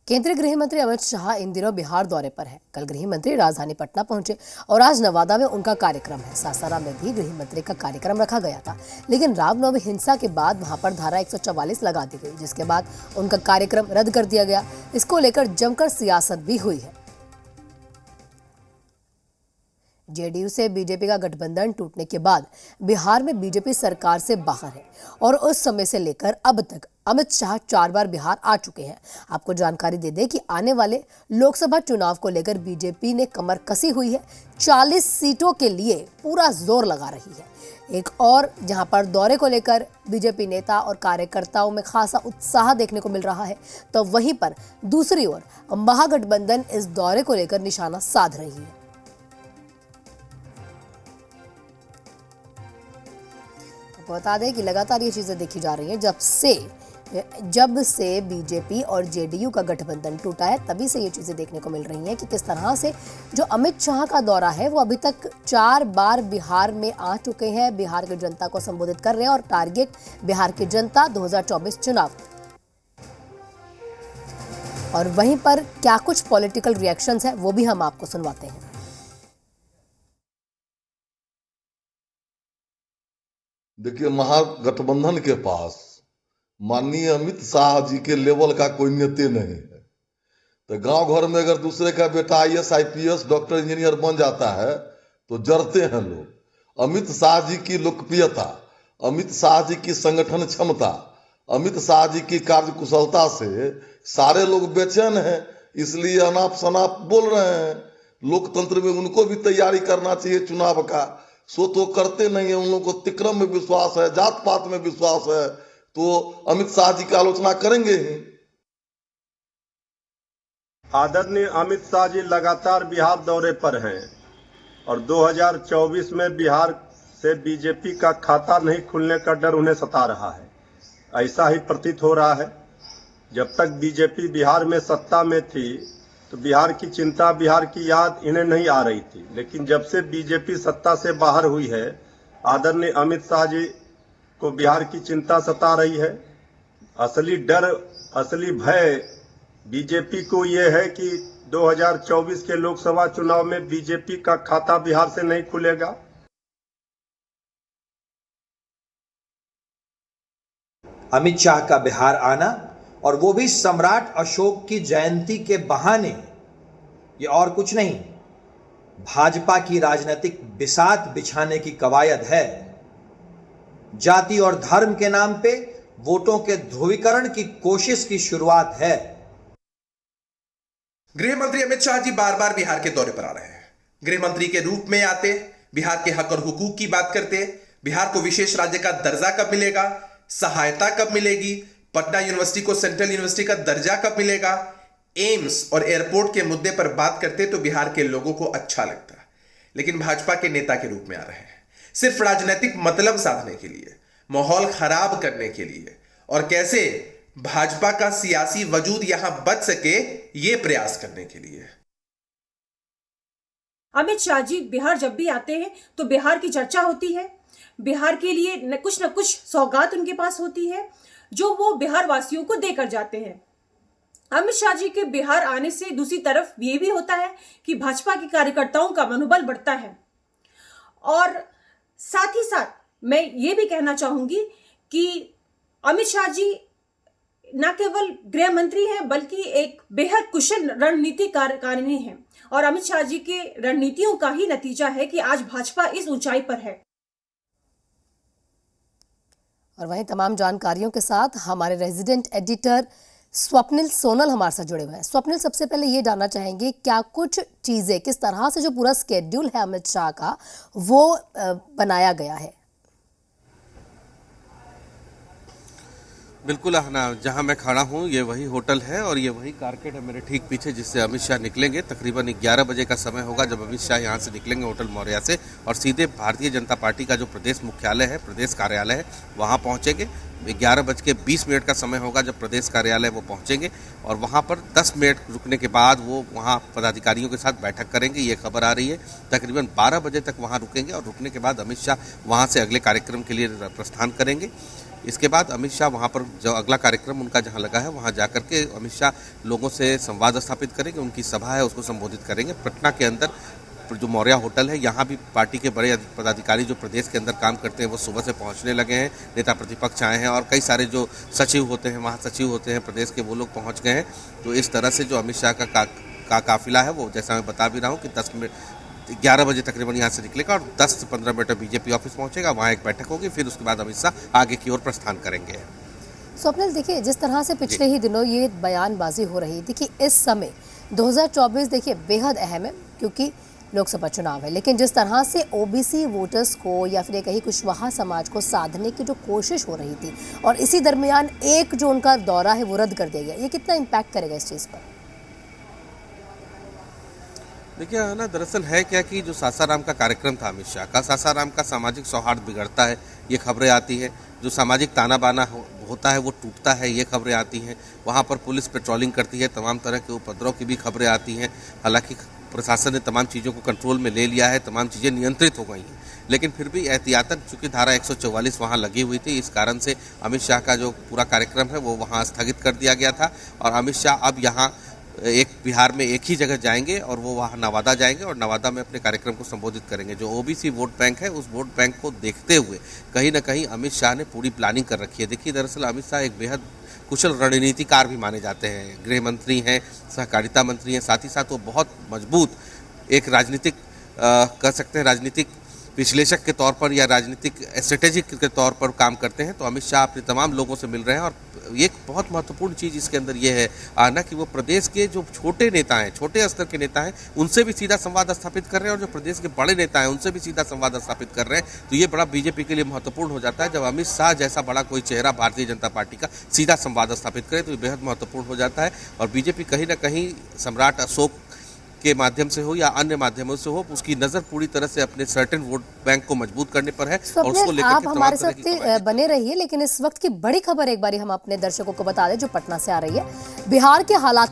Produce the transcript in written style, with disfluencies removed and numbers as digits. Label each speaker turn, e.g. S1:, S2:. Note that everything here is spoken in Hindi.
S1: केंद्रीय गृह मंत्री अमित शाह इन दिनों बिहार दौरे पर हैं। कल गृह मंत्री राजधानी पटना पहुंचे और आज नवादा में उनका कार्यक्रम है। सासाराम में भी गृह मंत्री का कार्यक्रम रखा गया था, लेकिन रामनवमी हिंसा के बाद वहां पर धारा 144 लगा दी गई, जिसके बाद उनका कार्यक्रम रद्द कर दिया गया। इसको लेकर जमकर सियासत भी हुई है। जेडीयू से बीजेपी का गठबंधन टूटने के बाद बिहार में बीजेपी सरकार से बाहर है और उस समय से लेकर अब तक अमित शाह 4 बार बिहार आ चुके हैं। आपको जानकारी दे दें कि आने वाले लोकसभा चुनाव को लेकर बीजेपी ने कमर कसी हुई है। 40 सीटों के लिए पूरा जोर लगा रही है। एक और जहां पर दौरे को लेकर बीजेपी नेता और कार्यकर्ताओं में खासा उत्साह देखने को मिल रहा है, तो वहीं पर दूसरी ओर महागठबंधन इस दौरे को लेकर निशाना साध रही है। बता दें कि लगातार ये चीजें देखी जा रही हैं। जब से बीजेपी और जेडीयू का गठबंधन टूटा है, तभी से ये चीजें देखने को मिल रही हैं कि किस तरह से जो अमित शाह का दौरा है वो अभी तक 4 बार बिहार में आ चुके हैं, बिहार की जनता को संबोधित कर रहे हैं और टारगेट बिहार की जनता 2024 चुनाव। और वहीं पर क्या कुछ पॉलिटिकल रिएक्शंस हैं वो भी हम आपको सुनवाते हैं।
S2: देखिए, महागठबंधन के पास माननीय अमित शाह जी के लेवल का कोई नेता नहीं है। तो गांव घर में अगर दूसरे का बेटा IAS IPS डॉक्टर इंजीनियर बन जाता है तो जरते हैं लोग। अमित शाह जी की लोकप्रियता, अमित शाह जी की संगठन क्षमता, अमित शाह जी की कार्यकुशलता से सारे लोग बेचैन हैं, इसलिए अनाप शनाप बोल रहे हैं। लोकतंत्र में उनको भी तैयारी करना चाहिए चुनाव का, सो तो करते नहीं है। उन लोगों को तिक्रम में विश्वास है, जात पात में विश्वास है, तो अमित शाह जी की आलोचना करेंगे ही।
S3: आदरणीय अमित शाह जी लगातार बिहार दौरे पर हैं और 2024 में बिहार से बीजेपी का खाता नहीं खुलने का डर उन्हें सता रहा है। ऐसा ही प्रतीत हो रहा है। जब तक बीजेपी बिहार में सत्ता में थी तो बिहार की चिंता, बिहार की याद इन्हें नहीं आ रही थी, लेकिन जब से बीजेपी सत्ता से बाहर हुई है, आदरणीय अमित शाह जी को बिहार की चिंता सता रही है। असली डर, असली भय बीजेपी को यह है कि 2024 के लोकसभा चुनाव में बीजेपी का खाता बिहार से नहीं खुलेगा।
S4: अमित शाह का बिहार आना और वो भी सम्राट अशोक की जयंती के बहाने, ये और कुछ नहीं, भाजपा की राजनीतिक बिसात बिछाने की कवायद है। जाति और धर्म के नाम पे वोटों के ध्रुवीकरण की कोशिश की शुरुआत है।
S5: गृह मंत्री अमित शाह जी बार बार बिहार के दौरे पर आ रहे हैं। गृह मंत्री के रूप में आते, बिहार के हक और हुकूक की बात करते, बिहार को विशेष राज्य का दर्जा कब मिलेगा, सहायता कब मिलेगी, पटना यूनिवर्सिटी को सेंट्रल यूनिवर्सिटी का दर्जा कब मिलेगा, एम्स और एयरपोर्ट के मुद्दे पर बात करते तो बिहार के लोगों को अच्छा लगता। लेकिन भाजपा के नेता के रूप में आ रहे हैं, सिर्फ राजनीतिक मतलब साधने के लिए, माहौल खराब करने के लिए और कैसे भाजपा का सियासी वजूद यहां बच सके, यह प्रयास करने के लिए।
S6: अमित शाह जी बिहार जब भी आते हैं तो बिहार की चर्चा होती है। बिहार के लिए न कुछ सौगात उनके पास होती है जो वो बिहार वासियों को देकर जाते हैं। अमित शाह जी के बिहार आने से दूसरी तरफ ये भी होता है कि भाजपा के कार्यकर्ताओं का मनोबल बढ़ता है। और साथ ही साथ मैं ये भी कहना चाहूंगी कि अमित शाह जी न केवल गृह मंत्री हैं बल्कि एक बेहद कुशल रणनीतिकारिणी हैं और अमित शाह जी के रणनीतियों का ही नतीजा है कि आज भाजपा इस ऊंचाई पर है।
S1: और वहीं तमाम जानकारियों के साथ हमारे रेजिडेंट एडिटर स्वप्निल सोनल हमारे साथ जुड़े हुए हैं। स्वप्निल, सबसे पहले ये जानना चाहेंगे क्या कुछ चीजें, किस तरह से जो पूरा स्केड्यूल है अमित शाह का वो बनाया गया है?
S7: बिल्कुल अहना, जहां मैं खड़ा हूं ये वही होटल है और ये वही कारकेट है मेरे ठीक पीछे, जिससे अमित शाह निकलेंगे। तकरीबन 11 बजे का समय होगा जब अमित शाह यहां से निकलेंगे होटल मौर्या से और सीधे भारतीय जनता पार्टी का जो प्रदेश मुख्यालय है, प्रदेश कार्यालय है, वहां पहुंचेंगे। 11:20 का समय होगा जब प्रदेश कार्यालय वो पहुंचेंगे और वहां पर 10 मिनट रुकने के बाद वो वहां पदाधिकारियों के साथ बैठक करेंगे, ये खबर आ रही है। तकरीबन 12 बजे तक वहां रुकेंगे और रुकने के बाद अमित शाह वहां से अगले कार्यक्रम के लिए प्रस्थान करेंगे। इसके बाद अमित शाह वहाँ पर जो अगला कार्यक्रम उनका जहाँ लगा है वहाँ जाकर के अमित शाह लोगों से संवाद स्थापित करेंगे, उनकी सभा है उसको संबोधित करेंगे। पटना के अंदर जो मौर्या होटल है यहाँ भी पार्टी के बड़े पदाधिकारी जो प्रदेश के अंदर काम करते हैं वो सुबह से पहुँचने लगे हैं। नेता प्रतिपक्ष आए हैं और कई सारे जो सचिव होते हैं, महासचिव होते हैं प्रदेश के, वो लोग पहुँच गए हैं। तो इस तरह से जो अमित शाह का काफिला है वो, जैसा मैं बता भी रहा हूँ कि 11 बजे तकरीबन यहाँ से निकलेगा और 10 से 15 मिनट में बीजेपी ऑफिस पहुँचेगा, वहाँ एक बैठक होगी, फिर उसके बाद अमित शाह आगे की ओर प्रस्थान करेंगे।
S1: स्वप्निल, देखिए जिस तरह से पिछले ही दिनों ये बयानबाजी हो रही, देखिए इस समय 2024 देखिए बेहद अहम है क्योंकि लोकसभा चुनाव है, लेकिन जिस तरह से ओबीसी वोटर्स को या फिर कहीं कुशवाहा समाज को साधने की जो कोशिश हो रही थी और इसी दरमियान एक जो उनका दौरा है वो रद्द कर दिया गया, ये कितना इम्पैक्ट करेगा इस चीज़ पर?
S7: देखिए ना, दरअसल है क्या कि जो सासाराम का कार्यक्रम था अमित शाह का, सासाराम का सामाजिक सौहार्द बिगड़ता है ये खबरें आती हैं, जो सामाजिक ताना बाना होता है वो टूटता है ये खबरें आती हैं, वहाँ पर पुलिस पेट्रोलिंग करती है, तमाम तरह के उपद्रव की भी खबरें आती हैं। हालांकि प्रशासन ने तमाम चीज़ों को कंट्रोल में ले लिया है, तमाम चीज़ें नियंत्रित हो गई हैं, लेकिन फिर भी एहतियातन चूँकि धारा 144 वहाँ लगी हुई थी, इस कारण से अमित शाह का जो पूरा कार्यक्रम है वो वहाँ स्थगित कर दिया गया था। और अमित शाह अब यहाँ एक बिहार में एक ही जगह जाएंगे और वो वहाँ नवादा जाएंगे और नवादा में अपने कार्यक्रम को संबोधित करेंगे। जो ओबीसी वोट बैंक है उस वोट बैंक को देखते हुए कहीं ना कहीं अमित शाह ने पूरी प्लानिंग कर रखी है। देखिए दरअसल अमित शाह एक बेहद कुशल रणनीतिकार भी माने जाते हैं, गृह मंत्री हैं, सहकारिता मंत्री हैं, साथ ही साथ वो बहुत मजबूत एक राजनीतिक कह सकते हैं राजनीतिक विश्लेषक के तौर पर या राजनीतिक स्ट्रेटेजिक के तौर पर काम करते हैं। तो अमित शाह अपने तमाम लोगों से मिल रहे हैं और एक बहुत महत्वपूर्ण चीज़ इसके अंदर ये है आना कि वो प्रदेश के जो छोटे नेता हैं, छोटे स्तर के नेता हैं, उनसे भी सीधा संवाद स्थापित कर रहे हैं और जो प्रदेश के बड़े नेता हैं उनसे भी सीधा संवाद स्थापित कर रहे हैं। तो ये बड़ा बीजेपी के लिए महत्वपूर्ण हो जाता है जब अमित शाह जैसा बड़ा कोई चेहरा भारतीय जनता पार्टी का सीधा संवाद स्थापित करे, तो ये बेहद महत्वपूर्ण हो जाता है। और बीजेपी कहीं ना कहीं सम्राट अशोक के माध्यम से हो या अन्य माध्यमों से हो, उसकी नजर पूरी तरह से अपने सर्टेन वोट बैंक को मजबूत करने पर है और उसको लेकर
S1: आप हमारे साथ बने रहिए, लेकिन इस वक्त की बड़ी खबर एक बारी हम अपने दर्शकों को बता दें जो पटना से आ रही है। बिहार के हालातों